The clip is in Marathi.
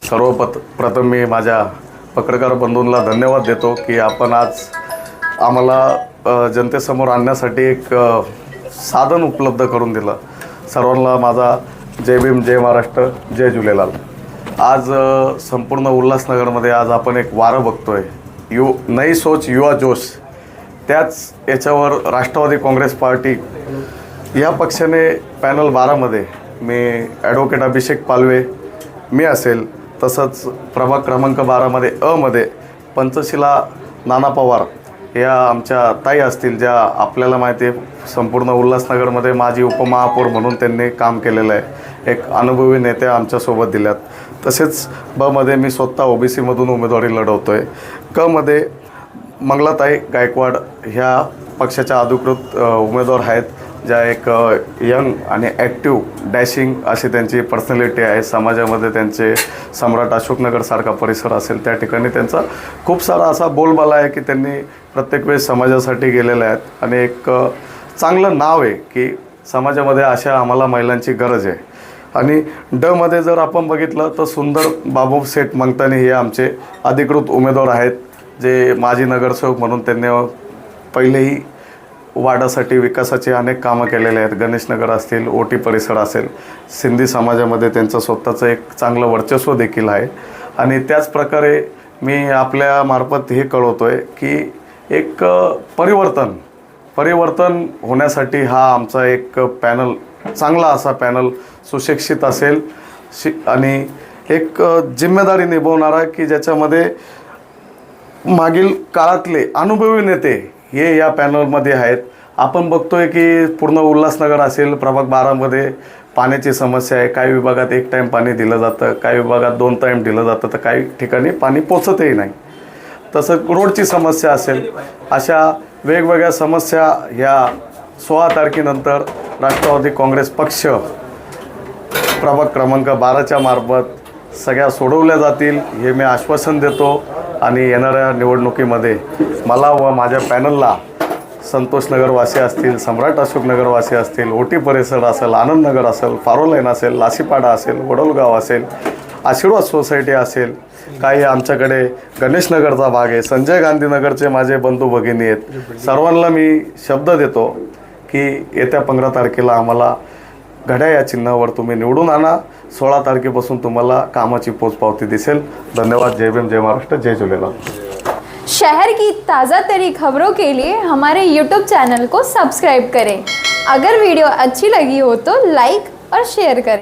प्रथम मी माझ्या पत्रकार बंधूंना धन्यवाद देतो की आपण आज आम्हाला जनतेसमोर आणण्यासाठी एक साधन उपलब्ध करून दिलं। सर्वांना माझा जय भीम, जय महाराष्ट्र, जय झुलेलाल। आज संपूर्ण उल्हासनगरमध्ये आज आपण एक वारं बघतोय, नई सोच युवा जोश। त्याच याच्यावर राष्ट्रवादी काँग्रेस पार्टी या पक्षाने पॅनल 12मध्ये मी ॲडव्होकेट अभिषेक पालवे मी असेल, तसंच प्रभाग क्रमांक 12मध्ये मध्ये पंचशिला नाना पवार या आमच्या ताई असतील, ज्या आपल्याला माहिती आहे संपूर्ण उल्हासनगरमध्ये माजी उपमहापौर म्हणून त्यांनी काम केलेलं आहे। एक अनुभवी नेत्या आमच्यासोबत दिल्यात। तसेच मध्ये मी स्वतः ओबीसीमधून उमेदवारी लढवतो आहे। मध्ये मंगलाताई गायकवाड ह्या पक्षाच्या अधिकृत उमेदवार आहेत, ज्या एक यंग आणि ॲक्टिव्ह डॅशिंग अशी त्यांची पर्सनॅलिटी आहे। समाजामध्ये त्यांचे सम्राट अशोकनगरसारखा परिसर असेल त्या ठिकाणी त्यांचा खूप सारा असा बोलबाला आहे की त्यांनी प्रत्येक वेळेस समाजासाठी गेलेले आहेत आणि एक चांगलं नाव आहे की समाजामध्ये अशा आम्हाला महिलांची गरज आहे। आणि मध्ये जर आपण बघितलं तर सुंदर बाबू सेठ मंगतानी हे आमचे अधिकृत उमेदवार आहेत, जे माजी नगरसेवक म्हणून त्यांनी पहिलेही वाडासाठी विकासाचे अनेक कामं केलेले आहेत। गणेशनगर असतील, ओटी परिसर असेल, सिंधी समाजामध्ये त्यांचं स्वतःचं एक चांगलं वर्चस्व देखील आहे। आणि त्याच प्रकारे मी आपल्या मार्फत हे कळवतो आहे की एक परिवर्तन होण्यासाठी हा आमचा एक पॅनल, चांगला असा पॅनल सुशिक्षित असेल आणि एक जिम्मेदारी निभवणारा की ज्याच्यामध्ये मागील काळातले अनुभवी नेते हे या पॅनलमध्ये आहेत। आपण बघतोय की पूर्ण उल्हासनगर असेल, प्रभाग 12मध्ये पाण्याची समस्या आहे। काही विभागात 1 टाईम पाणी दिलं जातं, काही विभागात 2 टाईम दिलं जातं, तर काही ठिकाणी पाणी पोचतही नाही। तसं रोडची समस्या असेल, अशा वेगवेगळ्या समस्या ह्या 16 तारखेनंतर राष्ट्रवादी काँग्रेस पक्ष प्रभाग क्रमांक 12च्या मार्फत सगळ्या सोडवल्या जातील हे मी आश्वासन देतो। आणि येणाऱ्या निवडणुकीमध्ये मला व माझ्या पॅनलला संतोषनगरवासी असतील, सम्राट अशोकनगरवासी असतील, ओटी परिसर असेल, आनंदनगर असेल, फारोलाईन असेल, लासीपाडा असेल, वडोलगाव असेल, आशीर्वाद सोसायटी असेल, काही आमच्याकडे गणेशनगरचा भाग आहे, संजय गांधीनगरचे माझे बंधू भगिनी आहेत। सर्वांना मी शब्द देतो की येत्या 15 तारखेला आम्हाला घड्याळ या चिन्हावर तुम्ही निवडून आणा। 16 तारखेपासून तुम्हाला कामाची पोचपावती दिसेल। धन्यवाद। जय भीम, जय महाराष्ट्र, जय झूलेलाल। शहर की ताज़ा तरी खबरों के लिए हमारे YouTube चैनल को सब्सक्राइब करें। अगर वीडियो अच्छी लगी हो तो लाइक और शेयर करें।